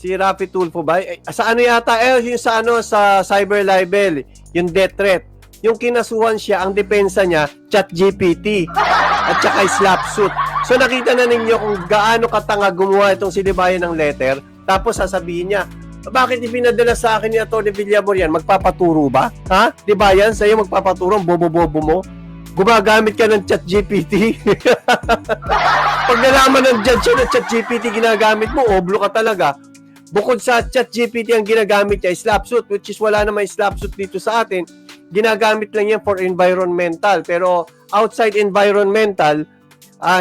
Si Rafi Tulfo ba? Sa ano yata? Yung sa ano, sa cyber libel, yung death threat. Yung kinasuhan siya, ang depensa niya, ChatGPT at saka slapsuit. So nakita na ninyo kung gaano katanga gumawa itong si Libayan ng letter, tapos sasabihin niya, bakit ipinadala sa akin ni Atty. Villamor yan? Magpapaturo ba? Ha? Libayan, sa'yo magpapaturo, bobo-bobo mo? Gumagamit ka ng ChatGPT. Pag nalaman ng judge na ChatGPT ginagamit mo, oblo ka talaga. Bukod sa ChatGPT ang ginagamit niya, slapsuit, which is wala namang slapsuit dito sa atin, ginagamit lang yan for environmental. Pero outside environmental,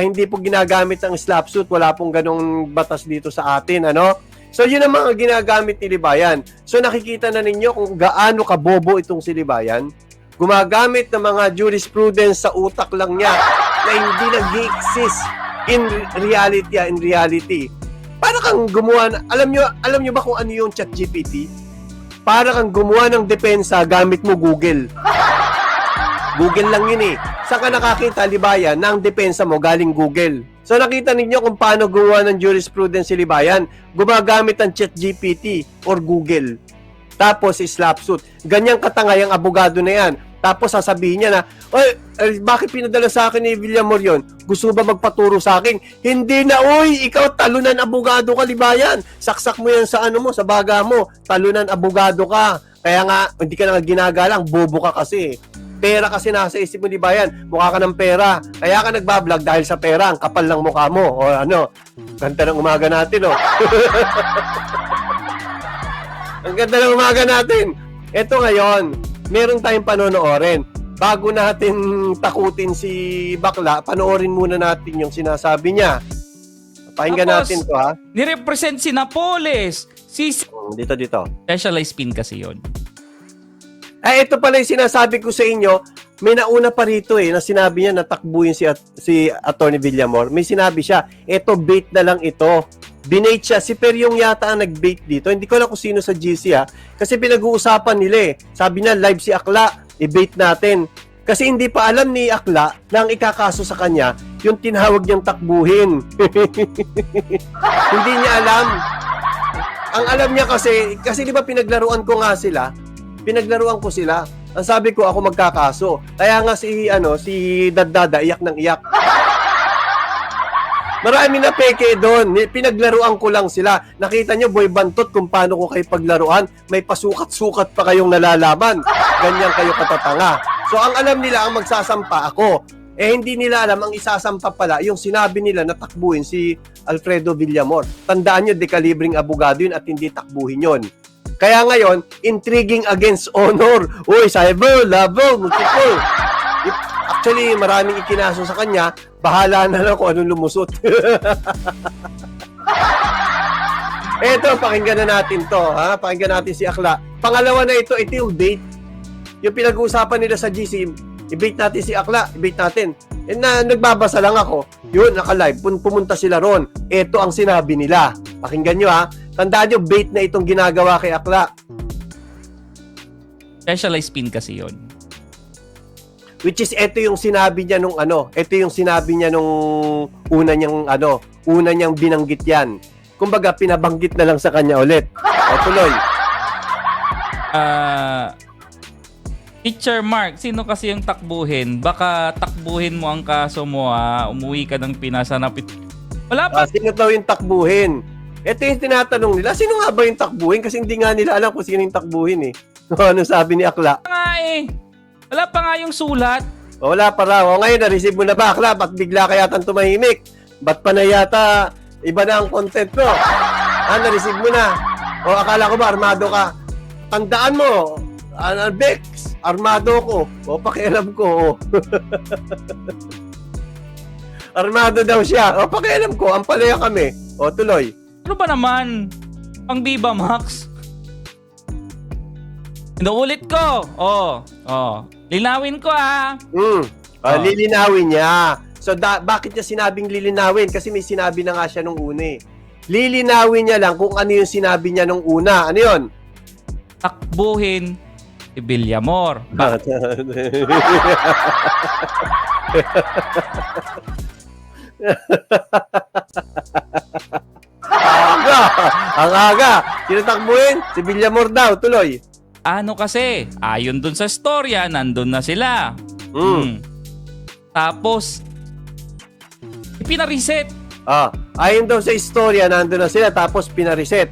hindi po ginagamit ang slapsuit, wala pong ganong batas dito sa atin, ano? So yun ang mga ginagamit ni Libayan. So nakikita na ninyo kung gaano kabobo itong si Libayan. Gumagamit ng mga jurisprudence sa utak lang niya na hindi nag-exist in reality. Para kang gumawa, alam nyo ba kung ano yung ChatGPT? Para kang gumawa ng depensa gamit mo Google. Google lang yun eh. Saan ka nakakita, Libayan, na ang depensa mo galing Google? So nakita ninyo kung paano gumawa ng jurisprudence si Libayan. Gumagamit ng ChatGPT or Google. Tapos slapsuit. Ganyang katangay ang abogado na yan. Tapos sasabihin niya na, bakit pinadala sa akin ni Villamor yun? Gusto ba magpaturo sa akin? Hindi na, ikaw talunan abogado ka, Libayan. Saksak mo yan sa ano mo, sa baga mo. Talunan abogado ka. Kaya nga, hindi ka na ginagalang, bobo ka kasi. Pera kasi nasa isip mo, Libayan. Mukha ka ng pera. Kaya ka nagbablog dahil sa pera. Ang kapal ng mukha mo. O ano, ganda ng umaga natin, oh. Ang ganda ng umaga natin. Ito ngayon, meron tayong panonoorin. Bago natin takutin si Bakla, panoorin muna natin yung sinasabi niya. Pakinggan natin to, ha? Nirepresent si Napoles. Dito. Specialized pin kasi yon. Ito pala yung sinasabi ko sa inyo. May nauna pa rito na sinabi niya na takbuhin si Atty. Villamor. May sinabi siya, ito bait na lang ito. Binate siya. Si Peryong yata ang nag-bait dito. Hindi ko alam kung sino sa GC kasi pinag-uusapan nila Sabi niya, live si Akla, i-bait natin. Kasi hindi pa alam ni Akla na ang ikakaso sa kanya, yung tinawag niyang takbuhin. Hindi niya alam. Ang alam niya kasi di ba pinaglaruan ko sila. Ang sabi ko, ako magkakaso. Kaya nga si Daddada, iyak ng iyak. Marami na peke doon. Pinaglaruan ko lang sila. Nakita nyo, boy bantot, kung paano ko kayo paglaruan. May pasukat-sukat pa kayong nalalaman. Ganyan kayo katatanga. So, ang alam nila, ang magsasampa ako. Hindi nila alam, ang isasampa pala, yung sinabi nila na takbuhin si Alfredo Villamor. Tandaan nyo, dekalibring abogado yun at hindi takbuhin yun. Kaya ngayon, intriguing against honor. Uy, cyber, labo, multiple. Actually, maraming ikinaso sa kanya. Bahala na lang kung anong lumusot. Eto, pakinggan na natin to. Pakinggan natin si Akla. Pangalawa na ito yung bait. Yung pinag-uusapan nila sa GC, i-bait natin si Akla, i-bait natin. Nagbabasa lang ako. Yun, naka-live. Pumunta sila ron. Ito ang sinabi nila. Pakinggan nyo Tandaan nyo, bait na itong ginagawa kay Akla. Specialized pin kasi yon. Which is, ito yung sinabi niya nung una niyang binanggit yan. Kumbaga, pinabanggit na lang sa kanya ulit. Tuloy. Teacher Mark, sino kasi yung takbuhin? Baka takbuhin mo ang kaso mo umuwi ka ng Pinas, hanapit. Wala pa. Sino daw yung takbuhin? Ito yung tinatanong nila. Sino nga ba yung takbuhin? Kasi hindi nga nila alam kung sino yung takbuhin Ano sabi ni Akla? Wala pa nga yung sulat. Wala pa raw. Ngayon, na-receive mo na ba, Akla? Ba't bigla ka yatang tumahimik? Ba't pa na yata iba na ang content mo? Na-receive mo na. Akala ko ba armado ka? Tandaan mo, Bex, armado ko. Pakialam ko. Armado daw siya. Pakialam ko, ang palaya kami. Tuloy. Ano ba naman? Pang Viva Max? Inuulit ko. Linawin ko Lilinawin niya. So, bakit niya sinabing lilinawin? Kasi may sinabi na nga siya nung una Lilinawin niya lang kung ano yung sinabi niya nung una. Ano yun? Takbuhin si Villamor. Aga! Ang aga! Sino takbuhin? Si Villamor daw. Tuloy. Ano kasi, ayon dun sa storya, nandun na sila. Tapos, pinareset. Ayon daw sa istorya, nandun na sila tapos pinareset.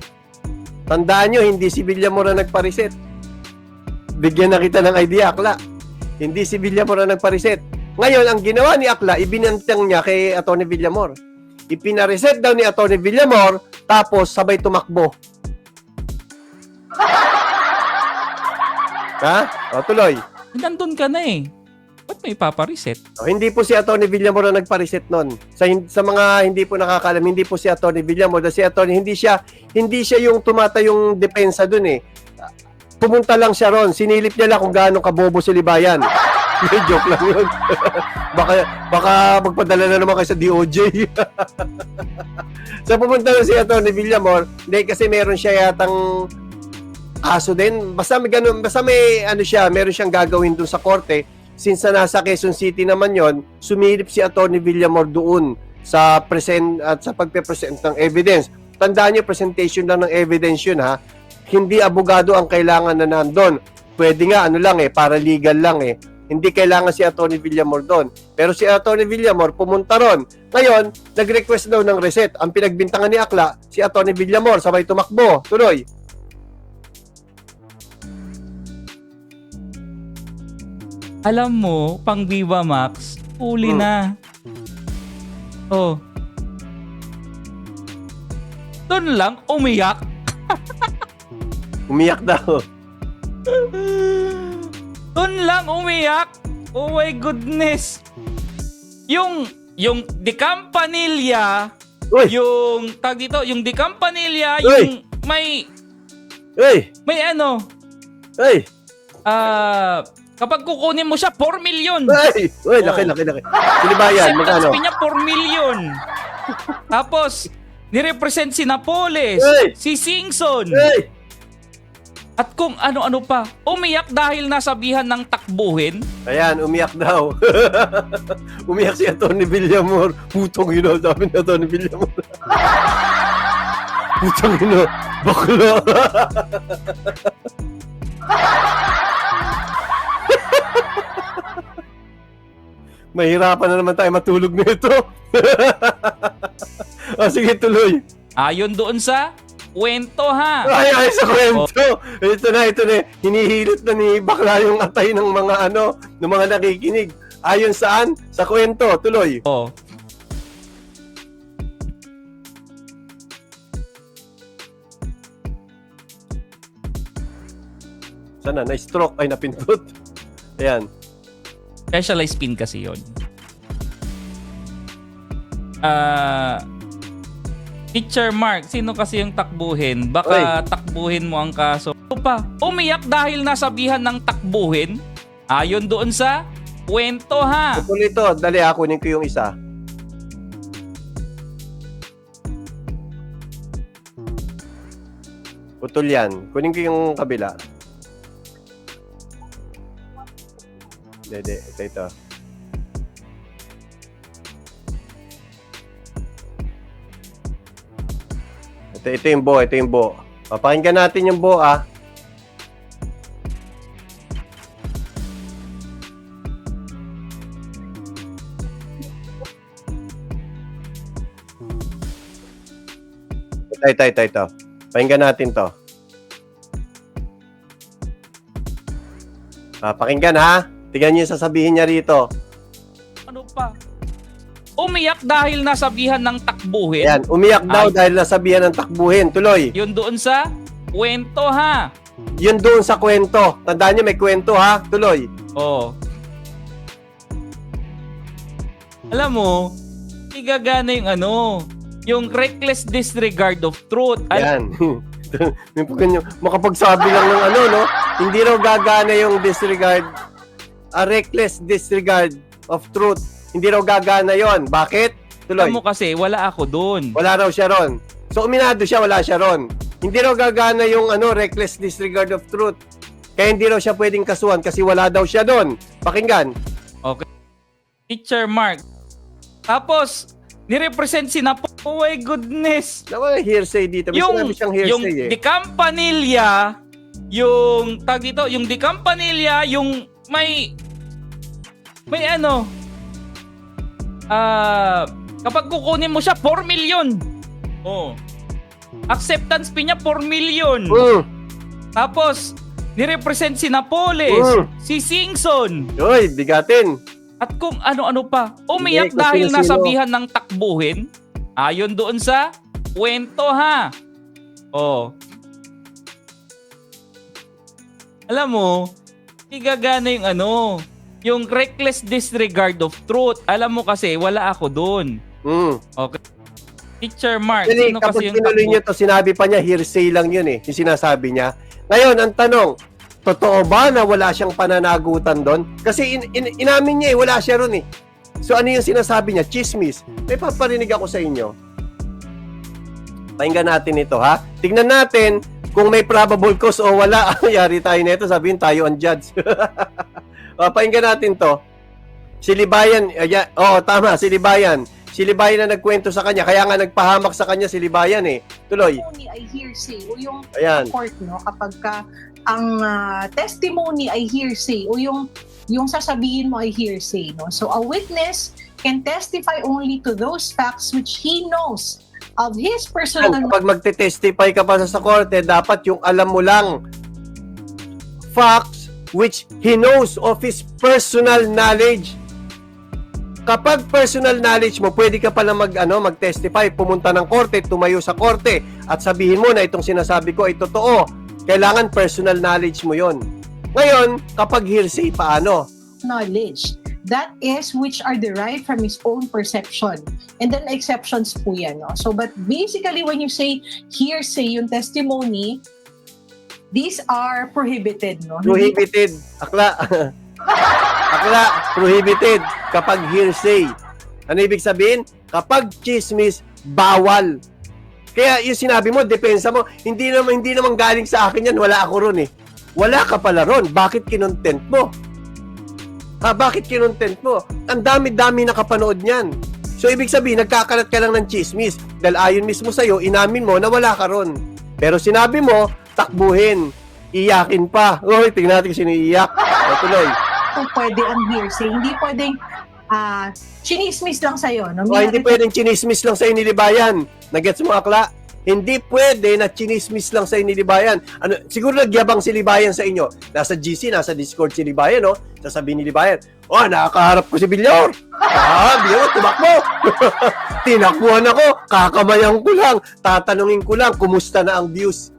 Tandaan nyo, hindi si Villamor ang nagpa-reset. Bigyan na kita ng idea, Akla. Hindi si Villamor ang nagpa-reset. Ngayon, ang ginawa ni Akla, ibinantang niya kay Atty. Villamor. Ipinareset daw ni Atty. Villamor, tapos sabay tumakbo. Ha? O, tuloy. Nandun ka na eh. Ba't may papareset? Hindi po si Atty. Villamor ang nagpa-reset nun. Sa mga hindi po nakakalam, hindi po si Atty. Villamor. Si Atty. hindi siya yung tumatayong depensa dun eh. Pumunta lang siya ron. Sinilip niya lang kung gaano kabobo si Libayan. May joke lang yun. baka magpadala na naman kayo sa DOJ. So pumunta lang si Atty. Villamor. Hindi kasi meron siya yatang kaso din. Basta may ganun, basta may meron siyang gagawin dun sa korte. Since nasa Quezon City naman yon, sumilip si Atty. Villamor doon sa present at sa pagpe-present ng evidence. Tandaan niyo, presentation lang ng evidence yun ha. Hindi abogado ang kailangan na nandun. Pwede nga paralegal lang eh. Hindi kailangan si Atty. Villamor doon. Pero si Atty. Villamor pumunta ron. Ngayon, nag-request daw ng reset. Ang pinagbintangan ni Akla, si Atty. Villamor sabay tumakbo. Tuloy. Alam mo, pang Viva Max, huli na. Oh. Doon lang, umiyak. Umiyak daw. Doon lang, umiyak. Oh my goodness. Yung De Campanilla, Uy! yung, tag dito, yung De Campanilla, Uy! yung may Hey! kapag kukunin mo siya, 4 million. Hey! Uy, laki. Silibayan, magkano? Kasi niya 4 million. Tapos, nirepresent si Napoles, Hey! si Singson. Hey! At kung ano-ano pa, umiyak dahil nasabihan ng takbuhin. Ayan, umiyak daw. Umiyak si Atty. Villamor. Putong ino, sabi ni Atty. Villamor. Putong ino, bakla. Mahirapan na naman tayo matulog nito. Sige, tuloy. Ayon doon sa kwento ha. Ay, sa kwento. Ito na. Hinihilit na ni bakla yung atay ng mga ng mga nakikinig. Ayon saan? Sa kwento. Tuloy. Oh. Sana? Na-stroke. Ay, napindot. Ayan. Specialized pin kasi yun. Teacher Mark, sino kasi yung takbuhin? Baka takbuhin mo ang kaso. Umiyak dahil nasabihan ng takbuhin? Ayon doon sa kwento ha. Putol ito. Dali, kunin ko yung isa. Putol yan. Kunin ko yung kabila. Dede, ito. Ito yung bo. Papakinggan natin yung bo, Ito. Pakinggan natin to. Pakinggan ha. Tingnan niyo yung sasabihin niya rito. Ano pa? Umiyak dahil nasabihan ng takbuhin. Ayan, umiyak daw dahil nasabihan ng takbuhin. Tuloy. Yun doon sa kwento ha. Yun doon sa kwento. Tandaan niyo may kwento ha. Tuloy. Oh. Alam mo, igagana yung yung reckless disregard of truth. Ayan. Makapagsabi lang ng no? Hindi raw gagana yung reckless disregard of truth. Hindi raw gagana yon. Bakit? Tuloy. Alam mo kasi, wala ako doon. Wala raw siya ron. So, uminado siya, wala siya ron. Hindi raw gagana yung reckless disregard of truth. Kaya hindi raw siya pwedeng kasuhan kasi wala daw siya doon. Pakinggan. Okay. Teacher Mark. Tapos, nirepresent si Napo. Oh my goodness. Naman hearsay dito. May sinabi siyang Yung hearsay De Campanilla, yung tag dito, yung De Campanilla, yung may ano, kapag kukunin mo siya 4 million. Oh. Acceptance fee niya 4 million. Tapos nirepresent si Napoles, si Singson. Uy, bigatin. At kung ano-ano pa. Umiyak Hindi, kung dahil sino-sino. nasabihan ng takbuhin. Ayon doon sa kwento ha. Oh. Alam mo, igagana yung yung reckless disregard of truth. Alam mo kasi, wala ako doon. Okay. Teacher Mark, Kasi sino kapag kasi yung tinuloy niyo to, sinabi pa niya, hearsay lang yun yung sinasabi niya. Ngayon, ang tanong, totoo ba na wala siyang pananagutan doon? Kasi inamin niya wala siya ron So ano yung sinasabi niya? Chismis. May paparinig ako sa inyo. Pakinggan natin ito ha. Tignan natin kung may probable cause o wala. Yari tayo nito, sabihin tayo ang judge. Pakinggan natin to. Si Libayan, tama, si Libayan. Si Libayan na nagkwento sa kanya, kaya nga nagpahamak sa kanya si Libayan Tuloy. Testimony ay hearsay o yung Ayan. court kapag ang testimony ay hearsay o yung sasabihin mo ay hearsay So a witness can testify only to those facts which he knows of his personal Kapag magte-testify ka pa sa korte, dapat yung alam mo lang facts which he knows of his personal knowledge. Kapag personal knowledge mo, pwede ka pala mag-testify, pumunta ng korte, tumayo sa korte, at sabihin mo na itong sinasabi ko ay totoo. Kailangan personal knowledge mo yon. Ngayon, kapag hearsay, paano? knowledge. That is which are derived from his own perception. And then exceptions po yan. So but basically when you say hearsay, yung testimony, these are prohibited. Prohibited. Akla. Akla, prohibited kapag hearsay. Ano ibig sabihin? Kapag chismis, bawal. Kaya yung sinabi mo, depensa mo, hindi naman galing sa akin yan, wala ako ron Wala ka pala ron. Bakit kinontent mo? Bakit kinontent mo? Ang dami-dami nakapanood niyan. So, ibig sabihin, nagkakalat ka lang ng chismis. Dahil ayon mismo sa'yo, inamin mo na wala ka ron. Pero sinabi mo, takbuhin. Iyakin pa. Uy, tingnan natin kung sino iiyak. Tuloy. Kung pwede ang hearsay, hindi pwedeng chinismis lang sa'yo. Hindi pwedeng chinismis lang sa'yo nilibayan. Nagets mo, Akla? Hindi pwede na chinismis lang sa'yo nilibayan. Siguro nagyabang si Libayan sa inyo. Nasa GC, nasa Discord si Libayan, sasabihin ni Libayan, nakakaharap ko si Villar. Villar, tumakbo. Tinakbuhan ako, kakamayan ko lang, tatanungin ko lang, kumusta na ang views?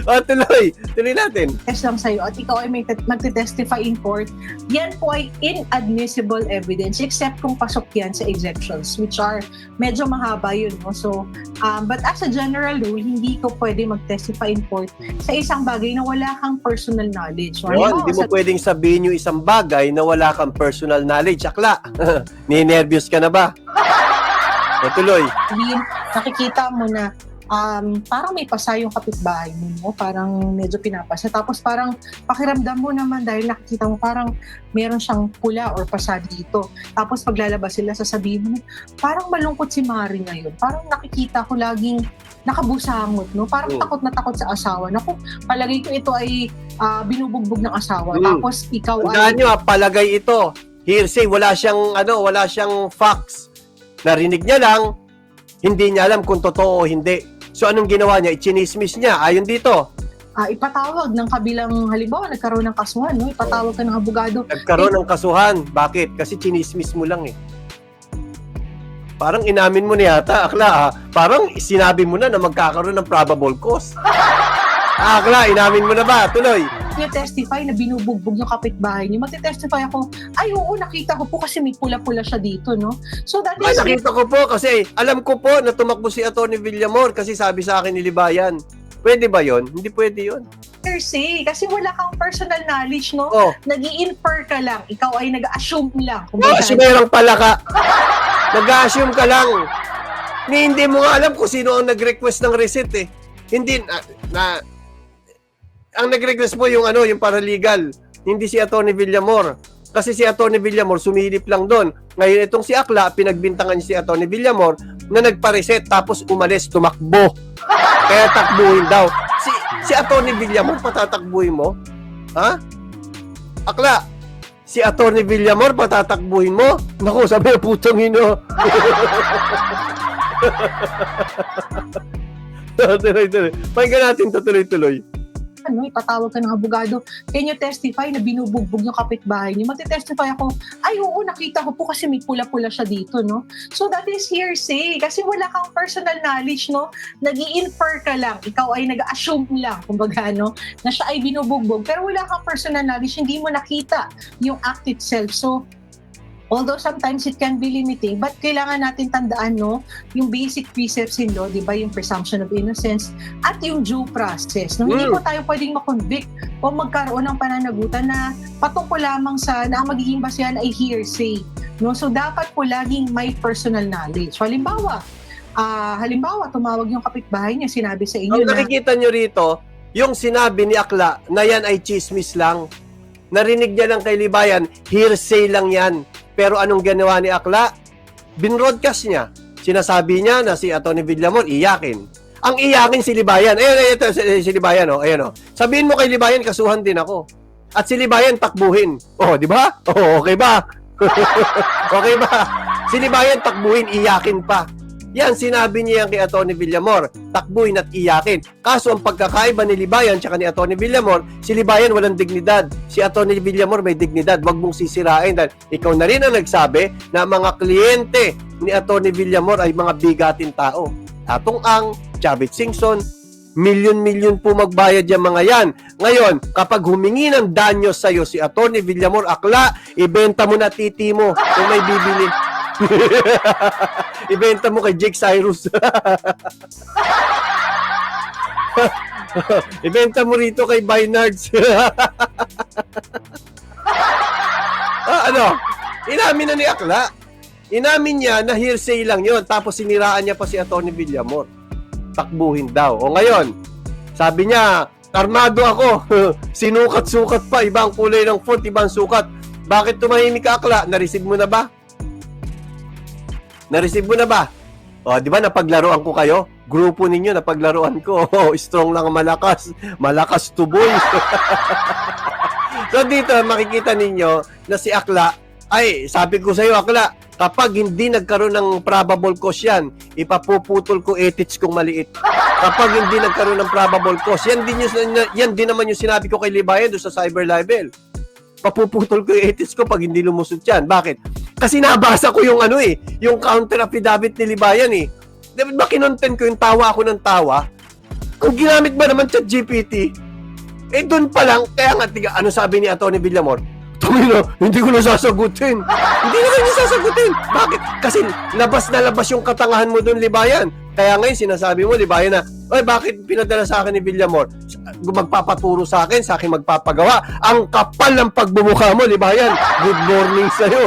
Tuloy natin. Test lang sa'yo at ikaw ay magte-testify in court, yan po ay inadmissible evidence except kung pasok yan sa exemptions which are medyo mahaba yun. So, but as a general rule, hindi ko pwede mag-testify in court sa isang bagay na wala kang personal knowledge. Hindi mo pwedeng sabihin yung isang bagay na wala kang personal knowledge. Akla, ni-nervous ka na ba? Tuloy. Nakikita mo na parang may pasa yung kapitbahay mo, parang medyo pinapasa. Tapos parang pakiramdam mo naman dahil nakikita mo parang meron siyang pula or pasa dito. Tapos paglalabas sila, sasabihin mo, parang malungkot si Mari ngayon. Parang nakikita ko laging nakabusangot, Parang takot na takot sa asawa. Naku, palagay ko ito ay binubugbog ng asawa. Tapos ikaw Tandaan nyo, palagay ito. Hearsay, wala siyang facts. Narinig niya lang, hindi niya alam kung totoo o hindi. So, anong ginawa niya? Ichinismis niya. Ayon dito. Ipatawag ng kabilang, halimbawa, nagkaroon ng kasuhan, ipatawag ka ng abogado. Nagkaroon ng kasuhan. Bakit? Kasi chinismis mo lang Parang inamin mo na yata, Akla. Parang sinabi mo na magkakaroon ng probable cause. Akla, inamin mo na ba? Tuloy. You testify na binubugbog yung kapitbahay niyo. Magte-testify ako, oo, nakita ko po kasi may pula-pula siya dito, So that is... Nakita ko po kasi alam ko po na tumakbo si Atty. Villamor kasi sabi sa akin ni Libayan. Pwede ba yon? Hindi pwede yon. Hearsay, kasi wala kang personal knowledge, Nag-i-infer ka lang. Ikaw ay nag-assume lang. Assumerang pala ka. Nag-assume ka lang. Hindi mo nga alam kung sino ang nag-request ng receipt Hindi ang nag-request mo yung yung paralegal, hindi si Atty. Villamor. Kasi si Atty. Villamor sumilip lang doon. Ngayon itong si Akla, pinagbintangan niya si Atty. Villamor na nagpa-reset tapos umalis, tumakbo. Kaya takbuhin daw. Si Atty. Villamor, patatakbuhin mo? Ha? Akla, si Atty. Villamor, patatakbuhin mo? Naku, sabi na putang ino. Tuloy-tuloy. Pakinggan natin to tuloy-tuloy. Ipatawag ka ng abogado, can you testify na binubugbog yung kapitbahay niyo? Magte-testify ako, ay oo, nakita ko po kasi may pula-pula siya dito, no? So that is hearsay, kasi wala kang personal knowledge, no? Nag-i-infer ka lang, ikaw ay nag-assume lang, kumbaga, no? Na siya ay binubugbog, pero wala kang personal knowledge, hindi mo nakita yung act itself. So, although sometimes it can be limiting, but kailangan natin tandaan, no, yung basic precepts in law, di ba, yung presumption of innocence at yung due process. No, hindi po tayo pwedeng makonvict o magkaroon ng pananagutan na patungkol lamang sa na ang magiging basehan ay hearsay. No, so dapat po laging may personal knowledge. So, halimbawa, tumawag yung kapitbahay niya, sinabi sa inyo Ang nakikita nyo rito, yung sinabi ni Akla na yan ay chismis lang. Narinig niya lang kay Libayan, hearsay lang yan. Pero anong ginawa ni Akla? Binroadcast niya. Sinasabi niya na si Atty. Villamor iyakin. Ang iyakin si Libayan. Ayun, ito, si Libayan, oh. Ayan, oh. Sabihin mo kay Libayan, kasuhan din ako. At si Libayan, takbuhin. Oh, di ba? Oh, okay ba? Okay ba? Si Libayan, takbuhin, iyakin pa. Yan, sinabi niya kay Atty. Villamor, takbuhin at iyakin. Kaso ang pagkakaiba ni Libayan tsaka ni Atty. Villamor, si Libayan walang dignidad. Si Atty. Villamor may dignidad. Wag mong sisirain dahil ikaw na rin ang nagsabi na mga kliyente ni Atty. Villamor ay mga bigating tao. Atong Ang, Chavit Singson, milyon-milyon po magbayad yung mga yan. Ngayon, kapag humingi ng danyo sa'yo si Atty. Villamor, Akla, ibenta mo na titi mo kung may bibili. Ibenta mo kay Jake Cyrus. Ibenta mo rito kay Bynards. Inamin na ni Akla. Inamin niya na hearsay lang yon. Tapos siniraan niya pa si Atty. Villamor. Takbuhin daw. O ngayon, sabi niya, armado ako. Sinukat-sukat pa. Ibang kulay ng font, ibang sukat. Bakit tumahimik ka, Akla? Na-receive mo na ba? Na-receive mo na ba? O, di ba napaglaruan ko kayo? Grupo ninyo napaglaruan ko. Strong lang malakas. Malakas tuboy. So dito makikita ninyo na si Akla, ay sabi ko sa iyo Akla, kapag hindi nagkaroon ng probable cause yan, ipapuputol ko ethics kong maliit. Kapag hindi nagkaroon ng probable cause, yan din naman yung sinabi ko kay Libayan doon sa cyber libel. Papuputol ko yung ethics ko pag hindi lumusot yan. Bakit? Kasi nabasa ko yung yung counter affidavit ni Libayan eh. Dapat ba kinontent ko yung tawa ako ng tawa? Kung ginamit ba naman ChatGPT, doon pa lang, kaya nga, ano sabi ni Atty. Villamor? Tumino, hindi ko na sasagutin. Hindi na kayo sasagutin. Bakit? Kasi labas na labas yung katangahan mo doon, Libayan. Kaya ngayon, sinasabi mo, Libayan na, oy, bakit pinadala sa akin ni Villamor? Magpapaturo sa akin magpapagawa. Ang kapal ng pagbumukha mo, Libayan. Good morning sa'yo.